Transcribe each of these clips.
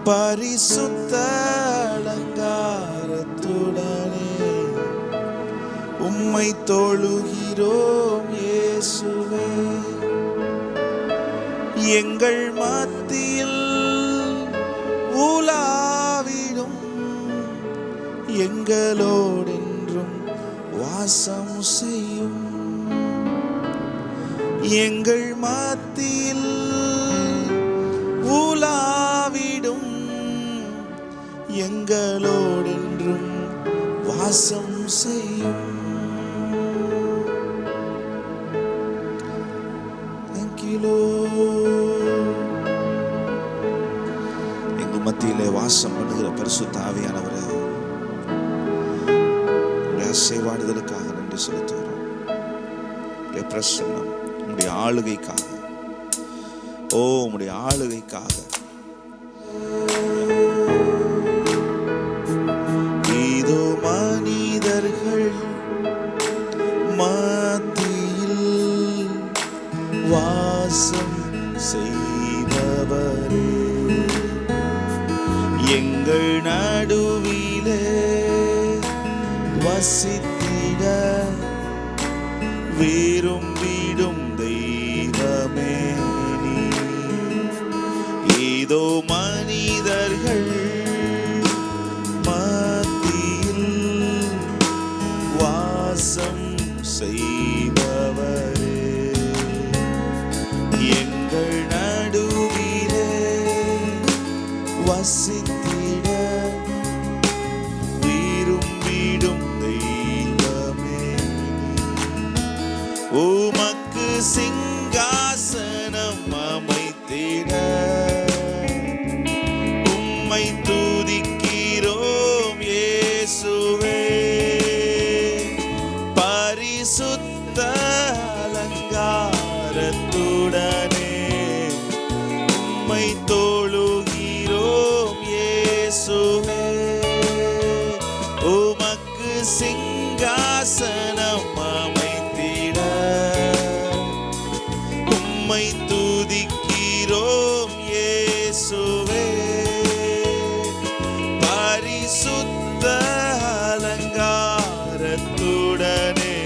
பரிசுத்த அலங்காரத்துடனே உம்மை தொழுகிறோம் இயேசுவே. எங்கள் மத்தியில் உலாவிடும் எங்களோடென்றும் வாசம் செய்யும். எங்கள் மத்தியில் உலாவிடும் எங்களோடென்றும் வாசம் செய்யும். Thank you Lord. எங்கள் மத்தியிலே வாசம் பண்ணுகிற பரிசுத்த ஆவியானவரே, உம்முடைய ஆசீர்வாதங்களுக்காக நன்றி செலுத்துகிறோம். உம்முடைய பிரசன்னம், உம்முடைய ஆளுகைக்காக, உம்முடைய ஆளுகைக்காக. இதோ மனிதர்கள் மத்தியில் வாசம் செய்பவரே, எங்கள் நடுவிலே வசித்திட விரும்பிடும் தெய்வமே நீ. இதோ மனிதர்கள் மத்தியில் வாசம் செய்பவரே, எங்கள் நடுவிலே வசித்திட விரும்பிடும் தெய்வமே. உமக்கு சிங்காசனம் அமைத்திட உம்மை துதிக்கிறோம் இயேசுவே. பரிசுத்த அலங்காரத்துடனே உம்மை தொழுகிறோம் இயேசுவே. உமக்கு சிங்காசனம் அமைத்திட உம்மை துதிக்கிறோம் இயேசுவே. பரிசுத்த அலங்காரத்துடனே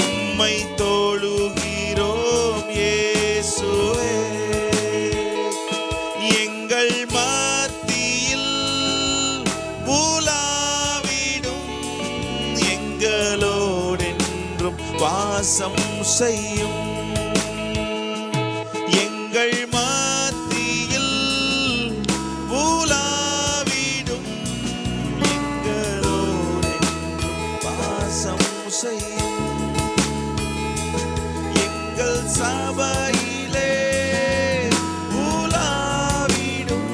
உம்மை தொழுகிறோம் இயேசுவே. எங்கள் மத்தியில் உலாவிடும் எங்களோடென்றும் வாசம் செய்யும். எங்கள் மத்தியில் உலாவிடும் எங்களோடென்றும் வாசம் செய்யும். எங்கள் சபையிலே உலாவிடும்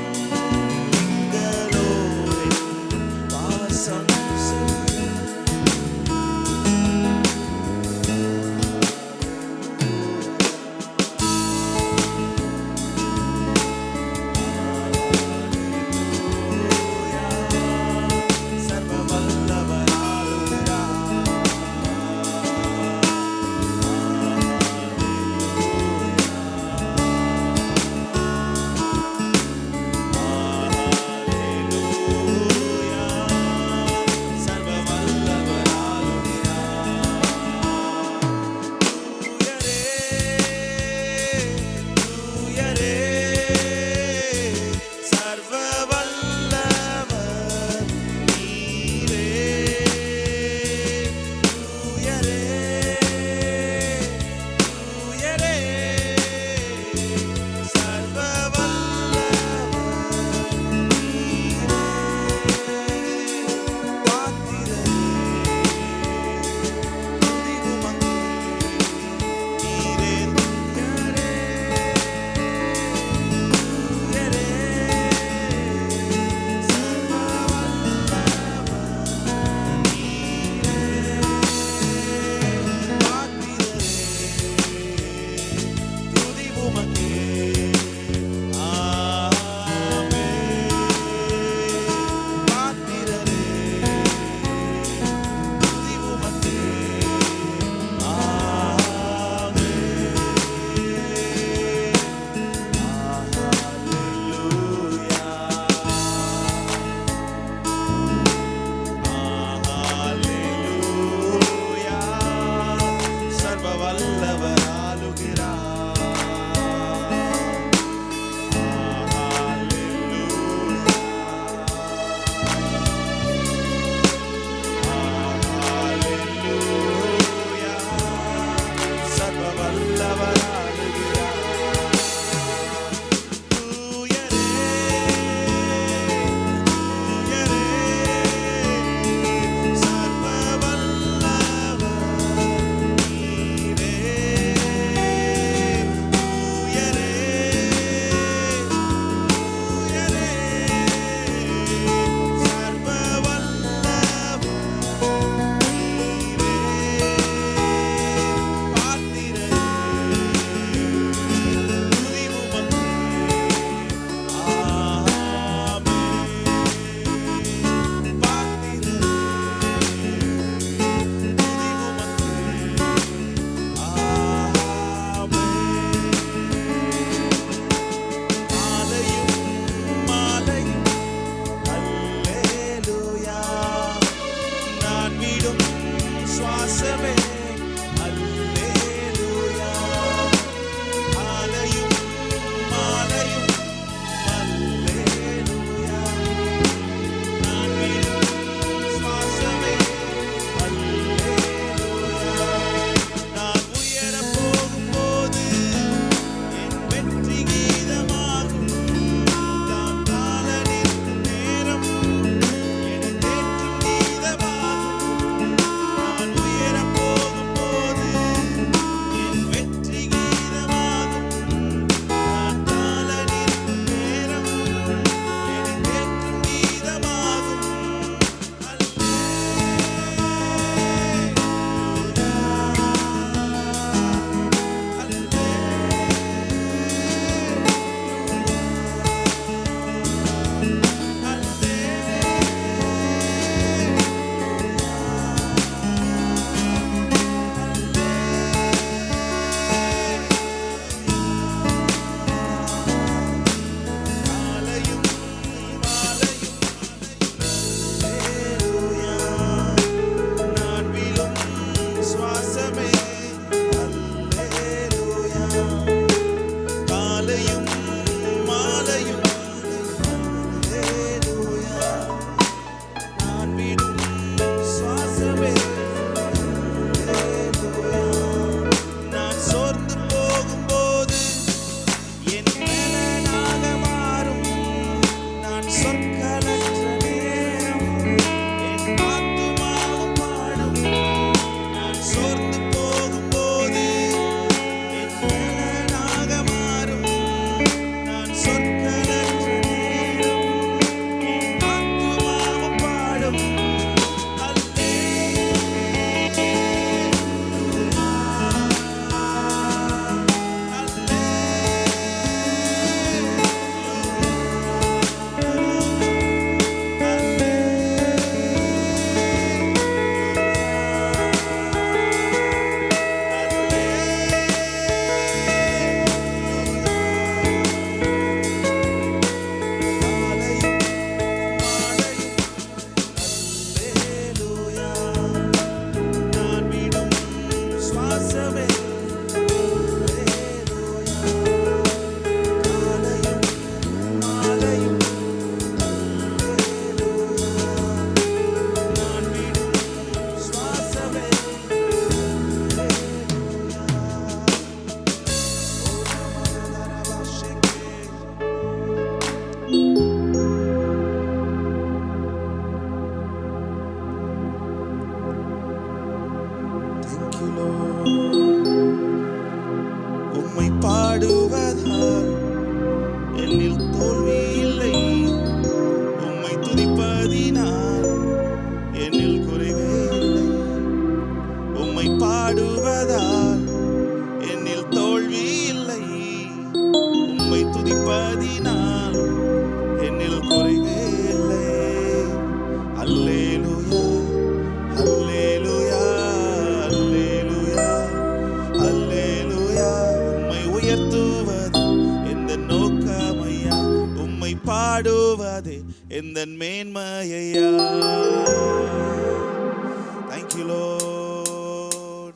எங்களோடென்றும் வாசம் செய்யும். அல்லேலூயா அல்லேலூயா அல்லேலூயா அல்லேலூயா. உம்மை உயர்த்துவது எந்த நோக்கமையா, உம்மை பாடுவதே எந்த மேன்மையா. Thank you Lord.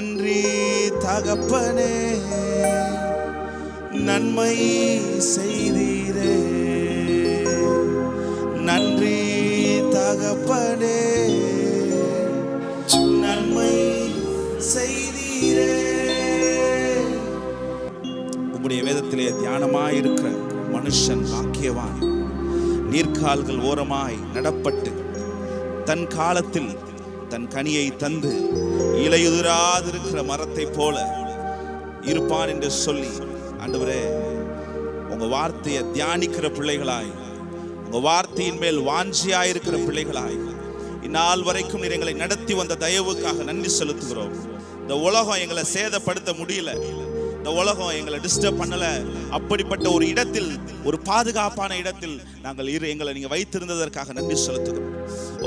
நன்றி தகப்பனே, நன்மை செய்தீரே. நன்றி தகப்பனே, நன்மை செய்தீரே. உம்முடைய வேதத்திலே தியானமாயிருக்கிற மனுஷன் பாக்கியவான். நீர்க்கால்கள் ஓரமாய் நடப்பட்டு தன் காலத்தில் தன் கனியை தந்து இலையுதிராதிருக்கிற மரத்தை போல இருப்பான் என்று சொல்லி, ஆண்டவரே, உங்க வார்த்தையை தியானிக்கிற பிள்ளைகளாய், உங்க வார்த்தையின் மேல் வாஞ்சியாயிருக்கிற பிள்ளைகளாய் இந்நாள் வரைக்கும் நீர் எங்களை நடத்தி வந்த தயவுக்காக நன்றி செலுத்துகிறோம். இந்த உலகம் எங்களை சேதப்படுத்த முடியல, இந்த உலகம் எங்களை டிஸ்டர்ப் பண்ணல. அப்படிப்பட்ட ஒரு இடத்தில், ஒரு பாதுகாப்பான இடத்தில் நாங்கள் எங்களை நீங்க வைத்திருந்ததற்காக நன்றி செலுத்துகிறோம்.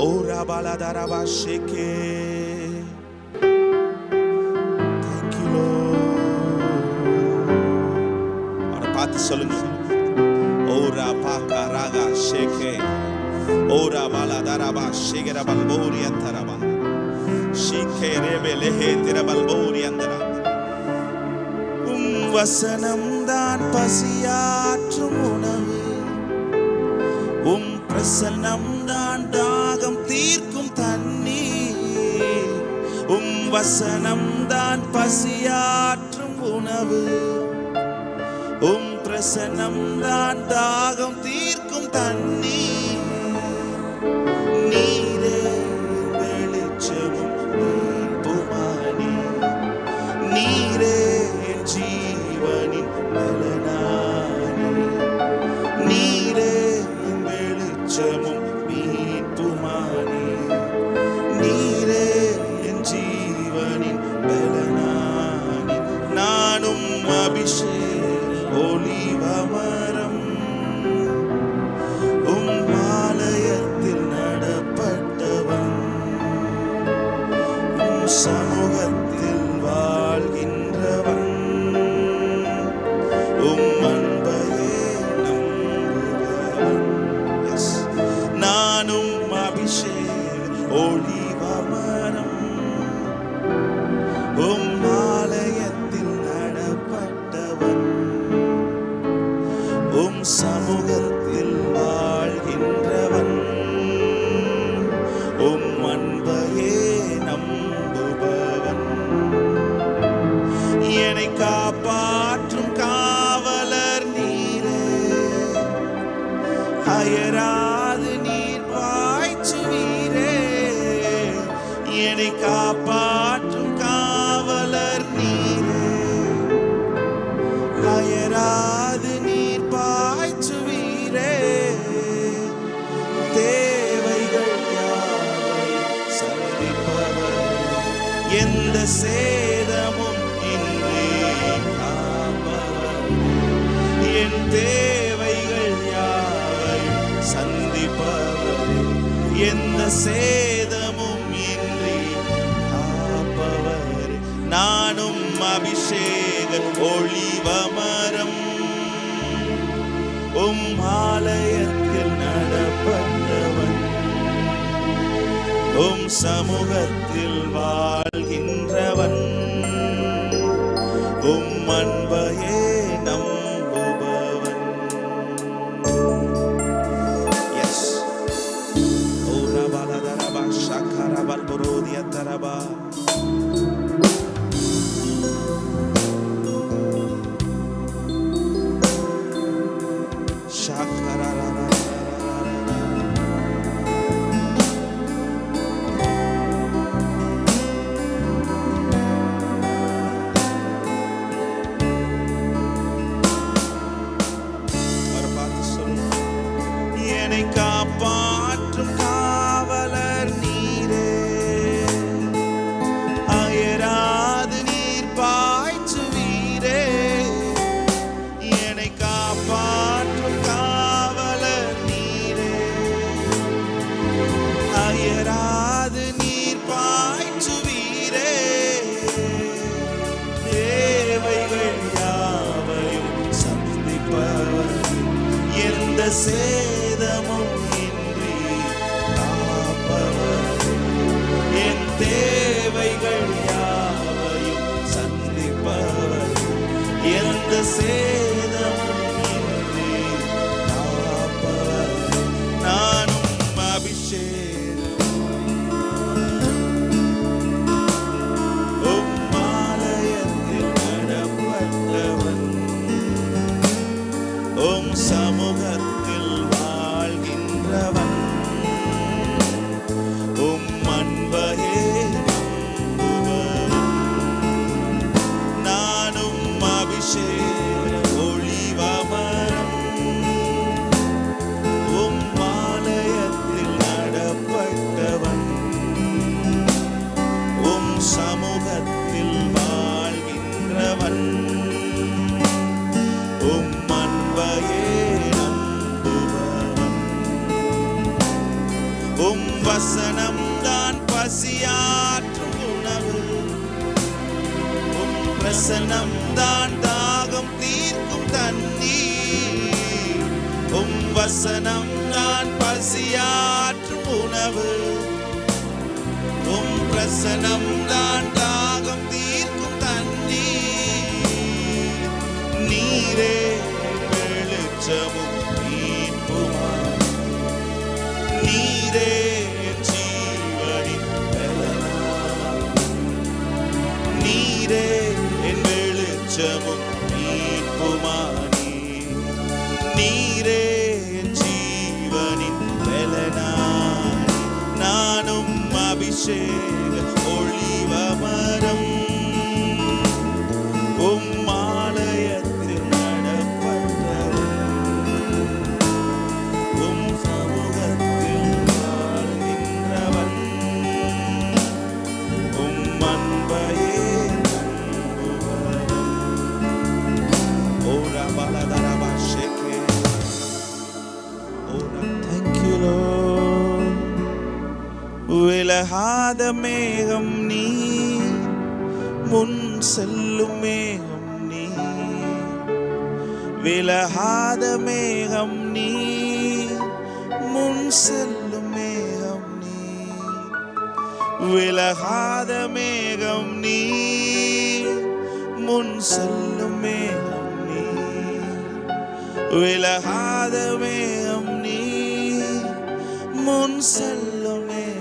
ஓ ராபாலா தாராபா ஷேகே, thank you Lord. அவரை பார்த்து சொல்லுங்க, ஓ ராபாகா ராகா ஷேகே, ஓ ராபாலா தாராபா ஷேகே பல்போரியா தரபா ஷீகே ரேபே லெஹே திரபல்போரியந்தரா. வசனம் தான் பசியாற்றும் உணவு, உம் பிரசன்னம் தான் தாகம் தீர்க்கும் தண்ணீர். உம் வசனம் தான் பசியாற்றும் உணவு, உம் பிரசன்னம் தான் தாகம் தீர்க்கும் தண்ணீர். நீரே வெளிச்சமும் மீட்புமானி, நீரே ஜீவனின் பலனானி, நீரே வெளிச்சமும் மீட்புமானி, நீரே என் ஜீவனின் பலனானி. நானும் அபிஷேக ஒலிவமரம், உம் ஆலயத்தில் நடப்பட்டவன், உம் சமூகத்தில் வாழ்கின்றவன், உம் அன்பையே நம்புபவன். நானும் அபிஷேக ஒலிவமரம், உம் ஆலயத்தில் நடப்பட்டவன், உம் சமூகத்தில் வாழ்கின்றவன், உம் அன்பையே நம்புபவன். என்னை காப்பாற்றும் காவலர் நீரே, அயராது நீர் பாய்ச்சுவீரே. என்னை காப்பாற்றும் காவலர் நீரே, அயராது நீர் பாய்ச்சுவீரே. தேவைகள் யாவையும் சந்திப்பவர், எந்த சேதமும் இன்றி காப்பவர். என் தேவைகள் யாவையும் சந்திப்பவர், எந்த சேதமும் இன்றி காப்பவர். நானும் அபிஷேக ஒலிவமரம், உம் ஆலயத்தில் நடப்பட்டவன், உம் சமூகத்தில் வாழ்கின்றவன், உம் அன்பையே நம்புபவன். எஸ், ஓ ரபாலா தரபா ஷாகரா பல்பரோதியா தரபா. என்னை காப்பாற்றும் காவலர் நீரே, அயராது நீர் பாய்ச்சுவீரே. என்னை காப்பாற்றும் காவலர் நீரே, அயராது நீர் பாய்ச்சுவீரே. தேவைகள் யாவையும் சந்திப்பவர், எந்த சேதமும் இன்றி காப்பவர். என் தேவைகள் யாவையும் சேதமும் இன்றி காப்பவர். நானும் அபிஷேகம் ஆலயத்தில் நடப்பட்டவன், சமூகத்தில் வாழ்கின்றவன், அன்பையே நம்புபவன். நானும் அபிஷேக ஒளிவமரம், ஆலயத்தில் நடப்பட்டவன், சமூகத்தில் வாழ்கின்றவன், அன்பையே நம்புபவன். வசனம் தான் பசியாற்றும் உணவு, பிரசனம் தான் தாகம் தீர்க்கும் தண்ணீர். வசனம் தான் பசியாற்றும் உணவு, பிரசனம் தான் தாகம் தீர்க்கும் தண்ணீர். நீரே வெளிச்சமும் மீட்புமாய், நீரே ஜீவனின் பலனாய், நீரே என் வெளிச்சமும் மீட்புமாய், நீரே என் ஜீவனின் பலனாய். நானும் அபிஷேக ஒளிவமரம், ஆலயத்தில் நடப்பட்டவன், சமூகத்தில் வாழ்கின்றவன், அன்பையே நம்புபவன். ஓரா பலதரபா ஷேகே. ஓரா. Thank you Lord. விலகாத மேகம் நீ, முன் செல்லும் மேகம் நீ, விலகாத மேகம் நீ, முன் செல்லும் மேகம் நீ, விலகாத மேகம் நீ, முன் செல்லும் மேகம் நீ, விலகாத மேகம் நீ, முன் செல்லும் மேகம்.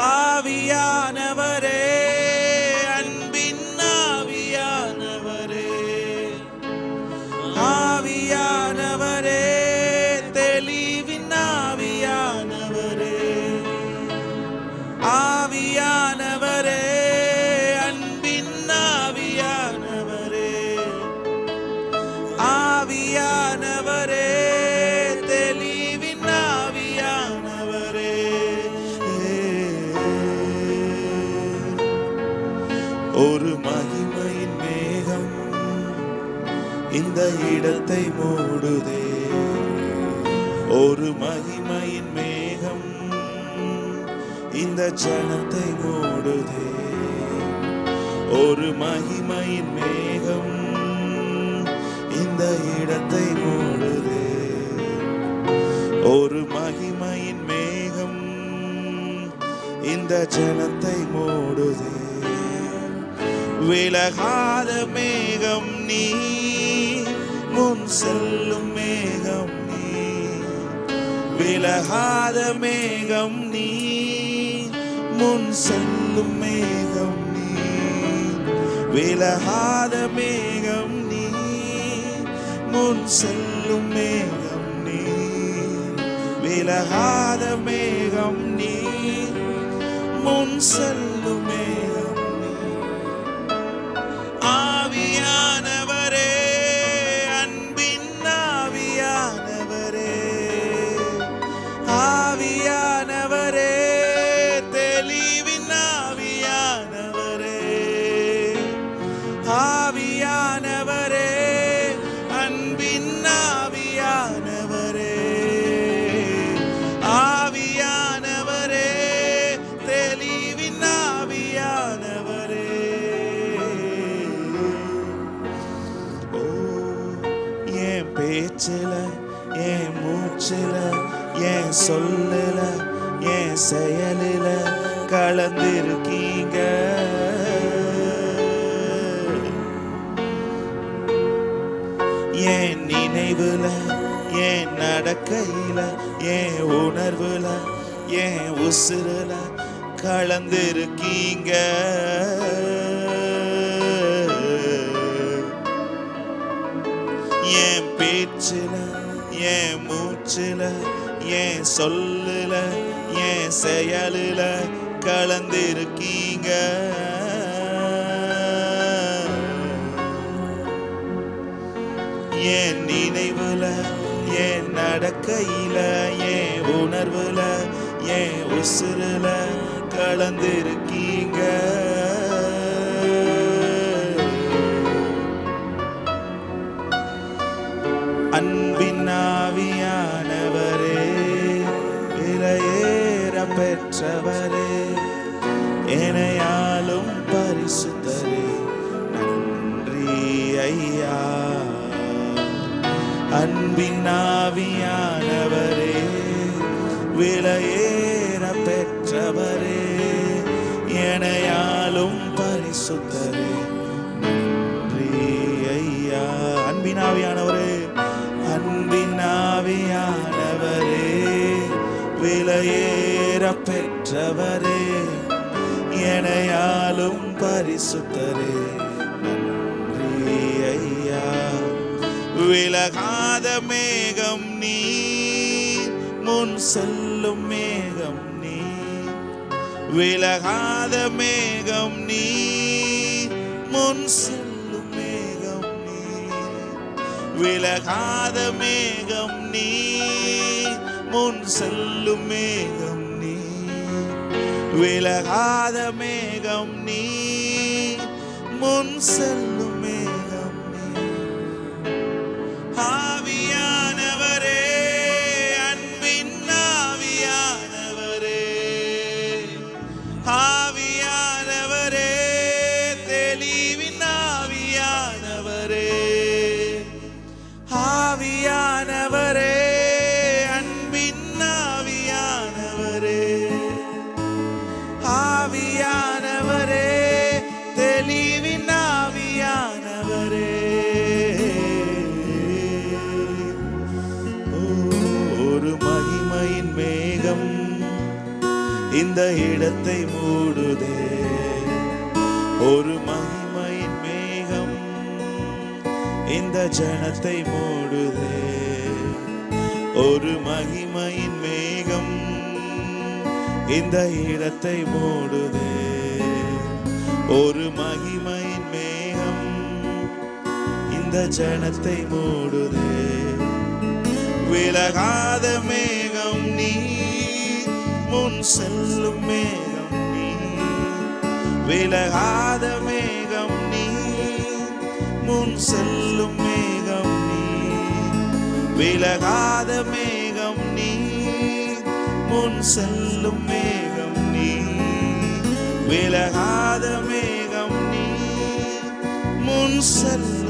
ஆவியானவரே, அன்பின் ஆவியானவரே, ஆவியானவரே, தெளிவின் ஆவியானவரே, ஆவியானவரே, அன்பின் ஆவியானவரே, ஆவியானவரே, தெளிவின் ஆவியானவரே. ஒரு மகிமையின் மேகம் இந்த இடத்தை மூடுதே, ஒரு மகிமையின் மேகம் இந்த ஜனத்தை மூடுதே, ஒரு மகிமையின் மேகம் இந்த இடத்தை மூடுதே, ஒரு மகிமையின் மேகம் இந்த ஜனத்தை மூடுதே. விலகாத மேகம் நீ, முன் செல்லும் மேகம் நீ, விலகாத மேகம் நீ, முன் செல்லும் மேகம் நீ, விலகாத மேகம் நீ, முன் செல்லும் மேகம் நீ, விலகாத மேகம் நீ, முன் செல்லும் மேகம் நீ. ஆவியானவரே, அன்பின் ஆவியானவரே, ஆவியானவரே, தெளிவின் ஆவியானவரே, ஆவியானவரே, அன்பின் ஆவியானவரே, ஆவியானவரே, தெளிவின் ஆவியானவரே. ஓ, என் பேச்சில, என் மூச்சில, என் சொல்லல, என் செயலில கலந்திருக்கீங்க. என் நினைவுல, என் நடக்கையில, என் உணர்வுல, என் உசுருல கலந்திருக்கீங்க. என் பேச்சுல, என் மூச்சுல, என் சொல்லுல, என் செயலுல கலந்திருக்கீங்க. என் நினைவுல, என் நடக்கையில, என் உணர்வுல, என் உசுருல கலந்திருக்கீங்க. அன்பின் ஆவியானவரே, விலையேற பெற்றவரே, என்னையாலும் பரிசுத்தரே, நன்றி ஐயா. அன்பின் ஆவியானவரே, விலையேற பெற்றவரே, என்னையாலும் பரிசுத்தரே, நன்றி ஐயா. அன்பின் ஆவியானவரே, அன்பின் ஆவியானவரே, விலையேற பெற்றவரே, என்னையாலும் பரிசுத்தரே, நன்றி ஐயா. விலகாத மேகம் நீர், முன் செல்லும் மேகம் நீர். விலகாத மேகம் நீர், முன் செல்லும் மேகம் நீர். விலகாத மேகம் நீர், முன் செல்லும் மேகம் நீர். விலகாத மேகம் நீர், முன் செல்லும் மேகம் நீர். ஆவியானவரே, அன்பின் ஆவியானவரே, ஆவியானவரே, தெளிவின் ஆவியானவரே, ஆவியானவரே, அன்பின் ஆவியானவரே, ஆவியானவரே, தெளிவின் ஆவியானவரே. ஒரு மகிமையின் மேகம் இந்த இடத்தை மூடுதே. ஒரு மகிமையின் மேகம் இந்த ஜனத்தை மூடுதே. ஒரு மகிமையின் மேகம் இந்த இடத்தை மூடுதே. ஒரு மகிமையின் மேகம் இந்த ஜனத்தை மூடுதே. விலகாத மேகம் நீ, முன் செல்லும் மேகம் நீ. விலகாத மேகம் நீ, முன் செல்லும் மேகம் நீ. விலகாத மேகம் நீ, முன் செல்லும் மேகம் நீ. விலகாத மேகம் நீ, முன் செல்லும்